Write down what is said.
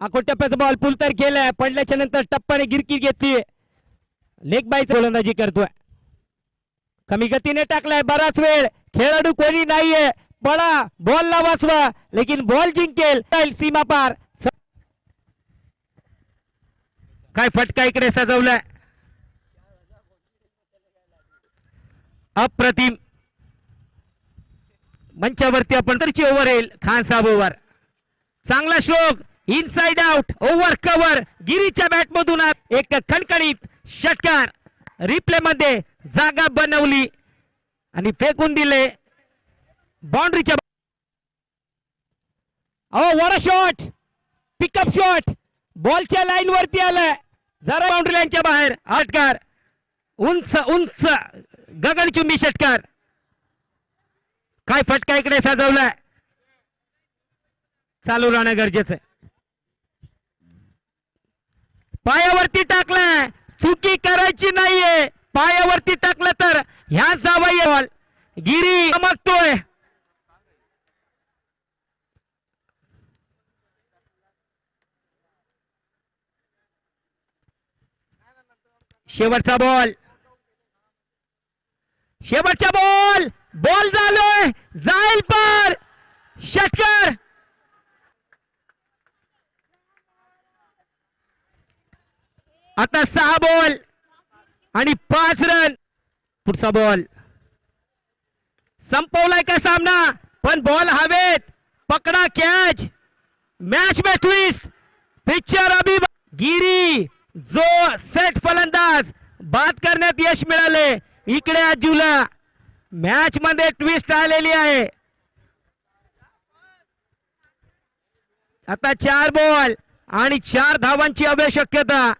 टप्प्याचा बॉल पुल तर केलाय, पडल्याच्या नंतर टप्प्याने गिरकी घेतली, लेग बायचा गोलंदाजी करतोय, कमी गतीने टाकलाय, बराच वेळ खेळाडू कोणी नाहीये, पडा बॉलला वाचवा, लेकिन बॉल जिंकेल सीमा पार. काय फटका इकडे सजवलाय, अप्रतिम. मंचावरती आपण तरची ओव्हर येईल, खान साहेब ओव्हर, चांगला stroke, inside out, over cover, गिरीच्या बॅट मधून एक खणखणीत षटकार, रिप्ले मध्ये जागा बनवली आणि फेकून दिले बाउंड्रीच्या. वर शॉट, पिकअप शॉट, बॉलच्या लाईन वरती आलाय, जरा बाउंड्री लाईनच्या बाहेर, षटकार, उंच उंच गगनचुंबी षटकार. काय फटका इकडे सजवलाय, चालू राहणं गरजेचं आहे. पायावरती टाकलाय, चुकी करायची नाहीये, पायावरती टाकलं तर ह्याच धावा बॉल, गिरी चमकतोय. शेवटचा बॉल, शेवटचा बॉल, बॉल झालोय, जाईल पार, षटकार. आता 6 बॉल आणि 5 रन. पुढचा बॉल संपवलाय का सामना, पण बॉल हवेत, पकडा कॅच, मॅच में ट्विस्ट, पिक्चर अभी. गिरी जो सेट फलंदाज बाद करण्यात यश मिळाले, इकडे अज्जूला मॅच मध्ये ट्विस्ट आलेली आहे. आता 4 बॉल आणि 4 धावांची आवश्यकता.